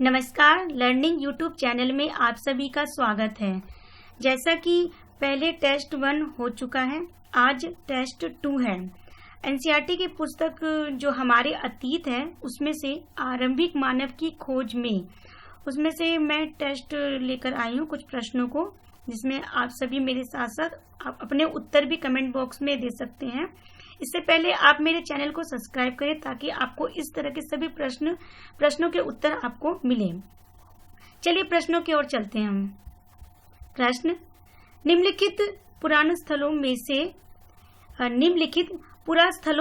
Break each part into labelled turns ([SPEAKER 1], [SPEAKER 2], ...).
[SPEAKER 1] नमस्कार, learning YouTube channel में आप सभी का स्वागत है। जैसा कि पहले टेस्ट 1 हो चुका है, आज टेस्ट 2 है। एनसीईआरटी की पुस्तक जो हमारे अतीत है उसमें से आरंभिक मानव की खोज में, उसमें से मैं टेस्ट लेकर आई हूँ कुछ प्रश्नों को, जिसमें आप सभी मेरे साथ साथ आप अपने उत्तर भी कमेंट बॉक्स में दे सकते हैं। इससे पहले आप मेरे चैनल को सब्सक्राइब करें ताकि आपको इस तरह के सभी प्रश्नों के उत्तर आपको मिले। चलिए प्रश्नों की ओर चलते हैं हम। प्रश्न, निम्नलिखित पुरास्थलों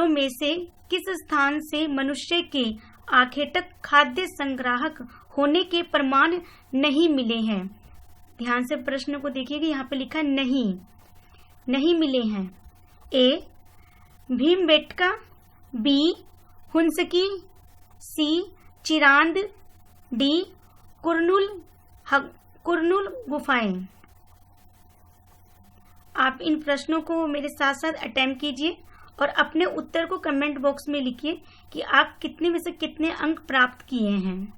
[SPEAKER 1] में से किस स्थान से मनुष्य के आखेटक खाद्य संग्राहक होने के प्रमाण नहीं मिले हैं? ध्यान से प्रश्न को देखिएगा, यहाँ पे लिखा नहीं मिले हैं। ए भीमबेटका, बी हुंसकी, सी चिरांद, डी कुरनूल गुफाएं। आप इन प्रश्नों को मेरे साथ साथ अटेम्प्ट कीजिए और अपने उत्तर को कमेंट बॉक्स में लिखिए कि आप कितने में से कितने अंक प्राप्त किए हैं।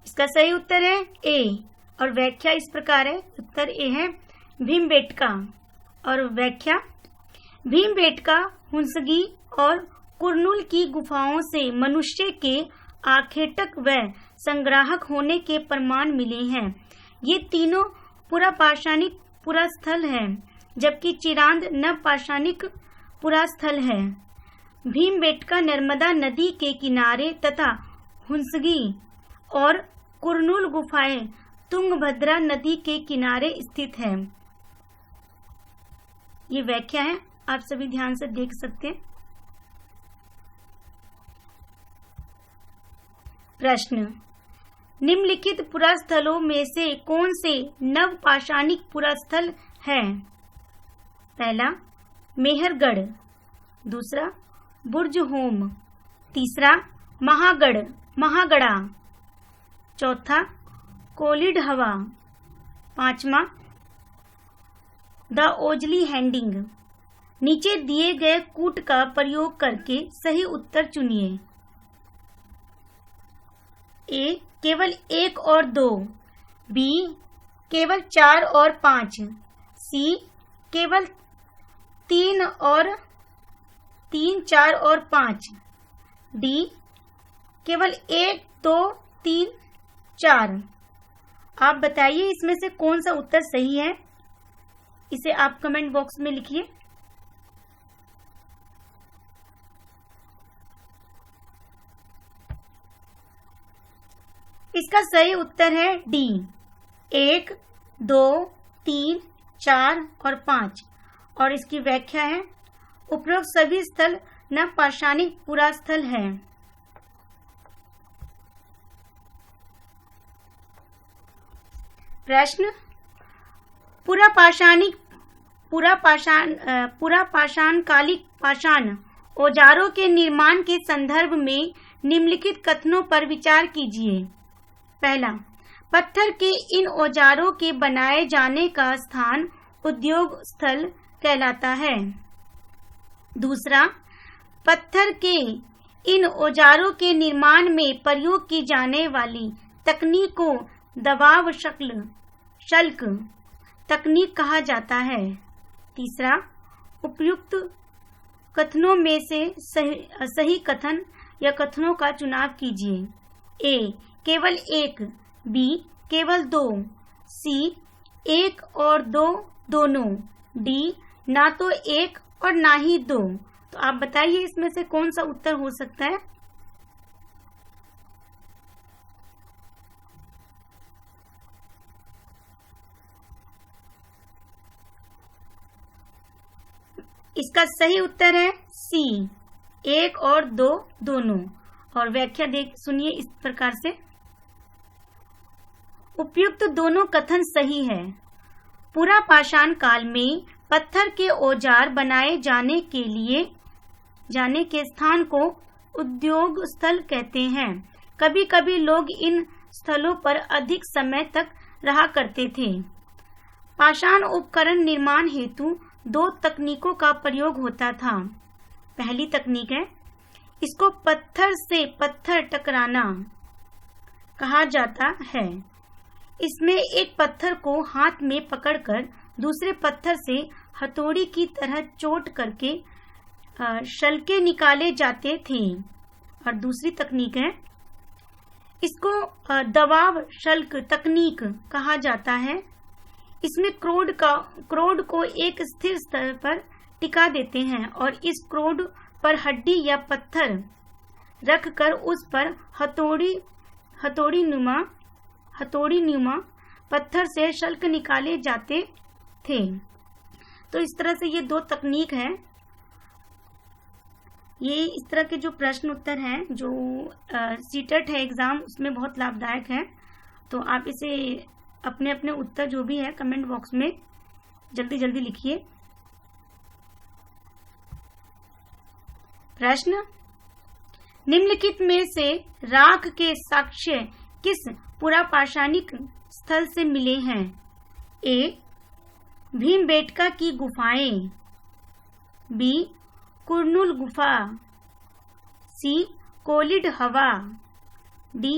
[SPEAKER 1] इसका सही उत्तर है ए और व्याख्या इस प्रकार है। उत्तर ए है भीमबेटका और व्याख्या, भीमबेटका, हुंसगी और कुरनूल की गुफाओं से मनुष्य के आखेटक व संग्राहक होने के प्रमाण मिले हैं। ये तीनों पुरापाषाणिक पुरास्थल हैं, जबकि चिरांद नवपाषाणिक पुरास्थल है। भीमबेटका नर्मदा नदी के किनारे तथा हुंसगी और कुरनूल गुफाएं तुंगभद्रा नदी के किनारे स्थित है। ये व्याख्या है, आप सभी ध्यान से देख सकते हैं। प्रश्न, निम्नलिखित पुरास्थलों में से कौन से नवपाषाणिक पुरास्थल है? पहला मेहरगढ़, दूसरा बुर्ज होम, तीसरा महागढ़ा, चौथा कोलिड हवा, पांचवा द ओजली हैंडिंग। नीचे दिए गए कूट का प्रयोग करके सही उत्तर चुनिए। ए केवल 1 और 2, बी केवल 4 और 5, सी केवल 3, 4 और 5, डी केवल 1, 2, 3, 4। आप बताइए इसमें से कौन सा उत्तर सही है? इसे आप कमेंट बॉक्स में लिखिए। इसका सही उत्तर है डी, 1, 2, 3, 4 और 5। और इसकी व्याख्या है, उपरोक्त सभी स्थल नवपाषाणिक पुरास्थल है। प्रश्न, पुरापाषाणकालिक पाषाण औजारों के निर्माण के संदर्भ में निम्नलिखित कथनों पर विचार कीजिए। पहला, पत्थर के इन औजारों के बनाए जाने का स्थान उद्योग स्थल कहलाता है। दूसरा, पत्थर के इन औजारों के निर्माण में प्रयोग की जाने वाली तकनीक को दबाव शल्क तकनीक कहा जाता है। तीसरा, उपयुक्त कथनों में से सही कथन या कथनों का चुनाव कीजिए। ए केवल 1, बी केवल 2, सी 1 और 2 दोनों, डी ना तो 1 और ना ही 2। तो आप बताइए इसमें से कौन सा उत्तर हो सकता है? इसका सही उत्तर है सी, 1 और 2 दोनों। और व्याख्या सुनिए इस प्रकार से, उपयुक्त दोनों कथन सही है। पुरापाषाण काल में पत्थर के औजार बनाए जाने के स्थान को उद्योग स्थल कहते हैं। कभी कभी लोग इन स्थलों पर अधिक समय तक रहा करते थे। पाषाण उपकरण निर्माण हेतु 2 तकनीकों का प्रयोग होता था। पहली तकनीक है, इसको पत्थर से पत्थर टकराना कहा जाता है। इसमें एक पत्थर को हाथ में पकड़कर दूसरे पत्थर से हथौड़ी की तरह चोट करके शल्के निकाले जाते थे। और दूसरी तकनीक है, इसको दबाव शल्क तकनीक कहा जाता है। इसमें क्रोड को एक स्थिर स्तर पर टिका देते हैं और इस क्रोड पर हड्डी या पत्थर रखकर उस पर हथौड़ी नुमा पत्थर से शल्क निकाले जाते थे। तो इस तरह से ये दो तकनीक है। ये इस तरह के जो प्रश्न उत्तर हैं जो सीटेट है एग्जाम, उसमें बहुत लाभदायक है। तो आप इसे अपने अपने उत्तर जो भी है कमेंट बॉक्स में जल्दी जल्दी लिखिए। प्रश्न, निम्नलिखित में से राख के साक्ष्य किस पुरापाषाणिक स्थल से मिले हैं? ए, भीमबेटका की गुफाएं, बी, कुरनूल गुफा, सी, कोलिड हवा, डी,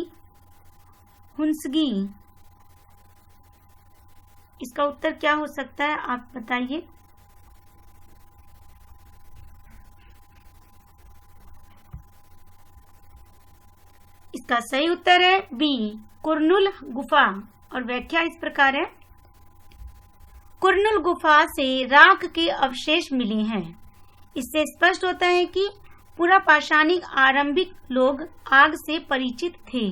[SPEAKER 1] हुंसगी। इसका उत्तर क्या हो सकता है, आप बताइए। इसका सही उत्तर है बी, कुरनूल गुफा। और व्याख्या इस प्रकार है, कुरनूल गुफा से राख के अवशेष मिले हैं। इससे स्पष्ट होता है कि पुरापाषाणिक आरंभिक लोग आग से परिचित थे।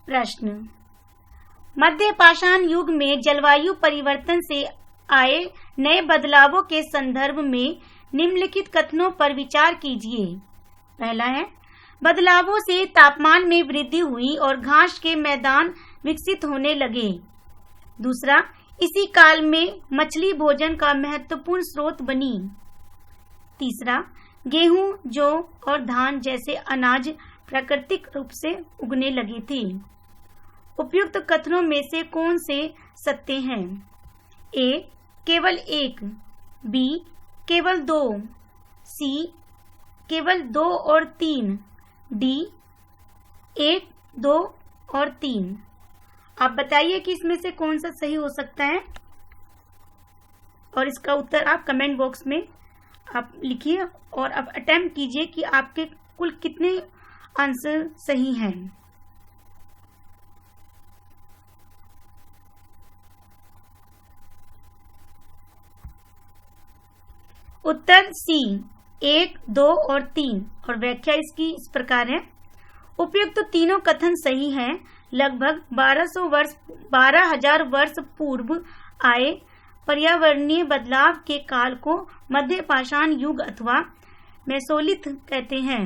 [SPEAKER 1] प्रश्न, मध्य पाषाण युग में जलवायु परिवर्तन से आए नए बदलावों के संदर्भ में निम्नलिखित कथनों पर विचार कीजिए। पहला है, बदलावों से तापमान में वृद्धि हुई और घास के मैदान विकसित होने लगे। दूसरा, इसी काल में मछली भोजन का महत्वपूर्ण स्रोत बनी। तीसरा, गेहूं, जौ और धान जैसे अनाज प्राकृतिक रूप से उगने लगे थे। उपयुक्त कथनों में से कौन से सत्य हैं? ए, केवल एक, बी, केवल दो, सी, केवल 2 और 3, डी, 1, 2 और 3। आप बताइए कि इसमें से कौन सा सही हो सकता है और इसका उत्तर आप कमेंट बॉक्स में आप लिखिए और अब अटेम्प्ट कीजिए कि आपके कुल कितने आंसर सही हैं। उत्तर सी, 1, 2 और 3। और व्याख्या इसकी इस प्रकार है, उपयुक्त तीनों कथन सही हैं। लगभग 12,000 वर्ष पूर्व आए पर्यावरणीय बदलाव के काल को मध्य पाषाण युग अथवा मेसोलिथ कहते हैं।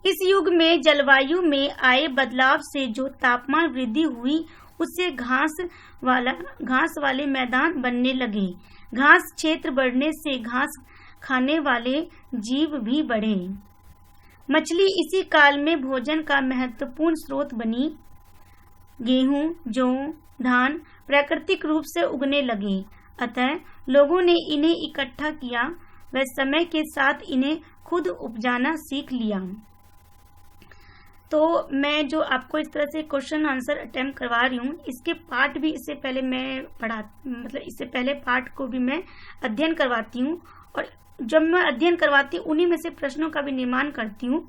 [SPEAKER 1] इस युग में जलवायु में आए बदलाव से जो तापमान वृद्धि हुई उससे घास वाले मैदान बनने लगे। घास क्षेत्र बढ़ने से घास खाने वाले जीव भी बढ़े। मछली इसी काल में भोजन का महत्वपूर्ण स्रोत बनी। गेहूं, जौ, धान प्राकृतिक रूप से उगने लगे। अतः लोगों ने इन्हें इकट्ठा किया व समय के साथ इन्हें खुद उपजाना सीख लिया। तो मैं जो आपको इस तरह से क्वेश्चन आंसर अटेम्प्ट करवा रही हूँ, इसके पार्ट भी इससे पहले मैं इससे पहले पार्ट को भी मैं अध्ययन करवाती हूँ और जब मैं अध्ययन करवाती हूँ उन्हीं में से प्रश्नों का भी निर्माण करती हूँ।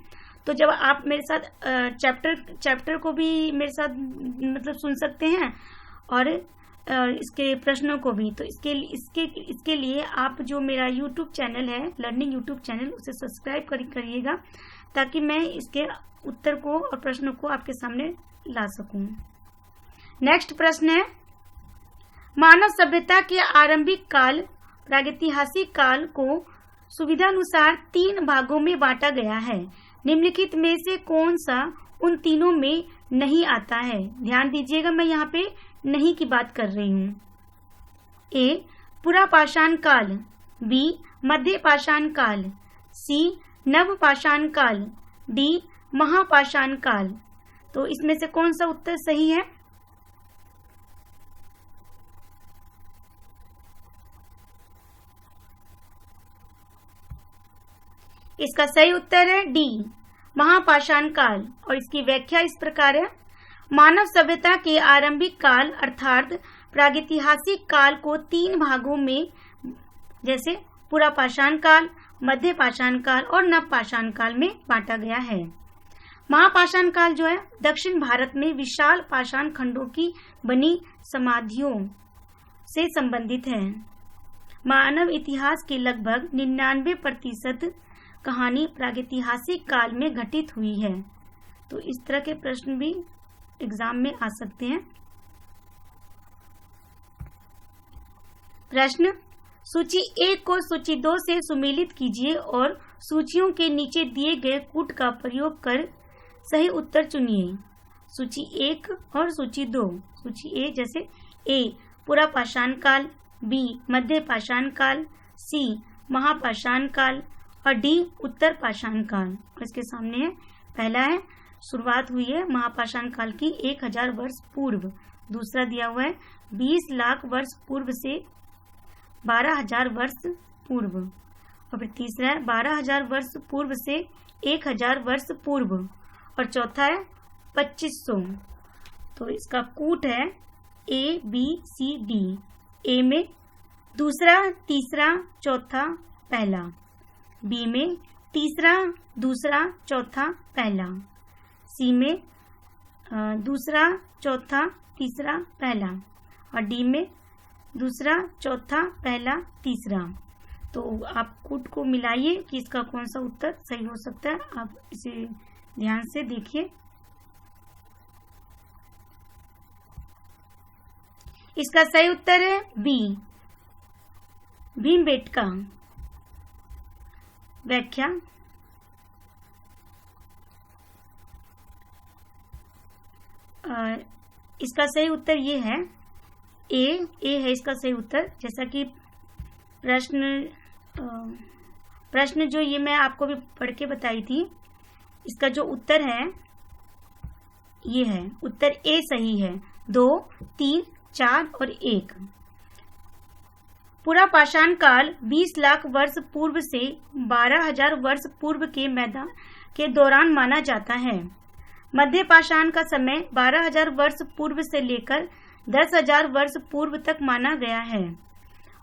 [SPEAKER 1] तो जब आप मेरे साथ चैप्टर को भी मेरे साथ सुन सकते हैं और इसके प्रश्नों को भी, तो इसके लिए आप जो मेरा YouTube चैनल है, लर्निंग YouTube चैनल, उसे सब्सक्राइब करिएगा ताकि मैं इसके उत्तर को और प्रश्नों को आपके सामने ला सकूं। नेक्स्ट प्रश्न है, मानव सभ्यता के आरंभिक काल प्रागैतिहासिक काल को सुविधानुसार 3 भागों में बांटा गया है। निम्नलिखित में से कौन सा उन तीनों में नहीं आता है? ध्यान दीजिएगा, मैं यहाँ पे नहीं की बात कर रही हूँ। ए, पुरापाषाण काल, बी, मध्य पाषाण काल, सी, नव पाषाण काल, डी, महापाषाण काल। तो इसमें से कौन सा उत्तर सही है? इसका सही उत्तर है डी, महापाषाण काल। और इसकी व्याख्या इस प्रकार है, मानव सभ्यता के आरंभिक काल अर्थात प्रागैतिहासिक काल को 3 भागों में, जैसे पुरापाषाण काल, मध्य पाषाण काल और नवपाषाण काल में बांटा गया है। महापाषाण काल जो है दक्षिण भारत में विशाल पाषाण खंडों की बनी समाधियों से संबंधित है। मानव इतिहास की लगभग 99% कहानी प्रागैतिहासिक काल में घटित हुई है। तो इस तरह के प्रश्न भी एग्जाम में आ सकते हैं। प्रश्न, सूची 1 को सूची 2 से सुमेलित कीजिए और सूचियों के नीचे दिए गए कूट का प्रयोग कर सही उत्तर चुनिए। सूची 1 और सूची 2। सूची ए जैसे ए पुरापाषाण काल, बी मध्य पाषाण काल, सी महापाषाण काल और डी उत्तर पाषाण काल। और इसके सामने है, पहला है शुरुआत हुई है महापाषाण काल की 1000 वर्ष पूर्व। दूसरा दिया हुआ है 20 लाख वर्ष पूर्व से 12,000 वर्ष पूर्व। और फिर तीसरा है 12,000 वर्ष पूर्व से 1000 वर्ष पूर्व। और चौथा है 2500। तो इसका कूट है ए बी सी डी। ए में दूसरा, तीसरा, चौथा, पहला। बी में तीसरा, दूसरा, चौथा, पहला। सी में दूसरा, चौथा, तीसरा, पहला। और डी में दूसरा, चौथा, पहला, तीसरा। तो आप कूट को मिलाइए कि इसका कौन सा उत्तर सही हो सकता है। आप इसे ध्यान से देखिए। इसका सही उत्तर है बी, भीमबेटका। व्याख्या, इसका सही उत्तर ये है ए है इसका सही उत्तर। जैसा कि प्रश्न जो ये मैं आपको भी पढ़ के बताई थी, इसका जो उत्तर है ये है, उत्तर ए सही है। 2, 3, 4 और 1। पुरापाषाण काल 20 लाख वर्ष पूर्व से 12,000 वर्ष पूर्व के मैदान के दौरान माना जाता है। मध्य पाषाण का समय 12,000 वर्ष पूर्व से लेकर 10,000 वर्ष पूर्व तक माना गया है।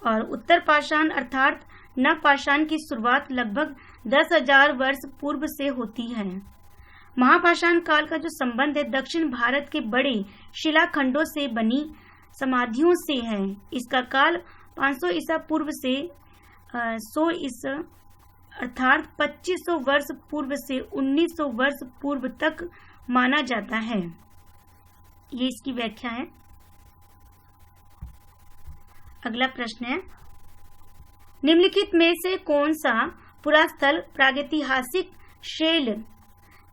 [SPEAKER 1] और उत्तर पाषाण अर्थात नवपाषाण की शुरुआत लगभग 10,000 वर्ष पूर्व से होती है। महापाषाण काल का जो संबंध है दक्षिण भारत के बड़े शिलाखंडों से बनी समाधियों से है। इसका काल 500 ईसा पूर्व से 100 ईसा अर्थात 2500 वर्ष पूर्व से 1900 वर्ष पूर्व तक माना जाता है। ये इसकी व्याख्या है। अगला प्रश्न है, निम्नलिखित में से कौन सा पुरास्थल प्रागैतिहासिक शैल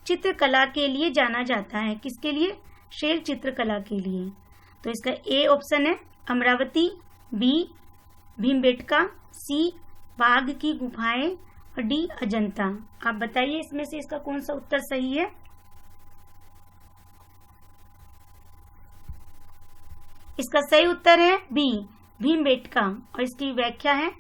[SPEAKER 1] चित्रकला के लिए जाना जाता है? किसके लिए? शैल चित्रकला के लिए। तो इसका ए ऑप्शन है अमरावती, बी भीमबेटका, सी बाघ की गुफाएं और डी अजंता। आप बताइए इसमें से इसका कौन सा उत्तर सही है? इसका सही उत्तर है बी भीमबेटका। और इसकी व्याख्या है,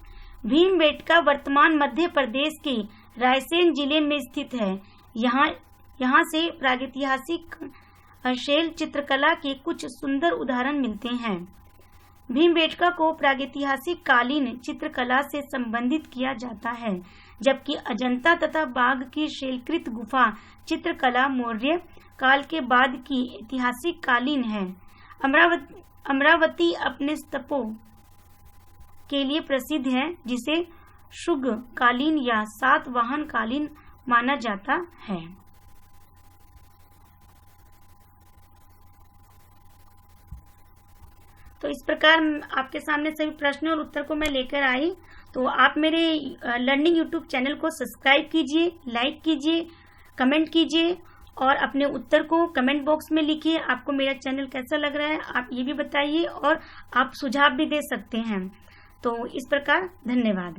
[SPEAKER 1] भीमबेटका वर्तमान मध्य प्रदेश के रायसेन जिले में स्थित है। यहाँ से प्रागैतिहासिक शैल चित्रकला के कुछ सुंदर उदाहरण मिलते हैं। भीमबेटका को प्रागैतिहासिक कालीन चित्रकला से संबंधित किया जाता है, जबकि अजंता तथा बाघ की शैलकृत गुफा चित्रकला मौर्य काल के बाद की ऐतिहासिक कालीन है। अमरावती अपने स्तूपों के लिए प्रसिद्ध है, जिसे शुग कालीन या सातवाहन कालीन माना जाता है। तो इस प्रकार आपके सामने सभी प्रश्न और उत्तर को मैं लेकर आई। तो आप मेरे लर्निंग यूट्यूब चैनल को सब्सक्राइब कीजिए, लाइक कीजिए, कमेंट कीजिए और अपने उत्तर को कमेंट बॉक्स में लिखिए। आपको मेरा चैनल कैसा लग रहा है आप ये भी बताइए और आप सुझाव भी दे सकते हैं। तो इस प्रकार धन्यवाद।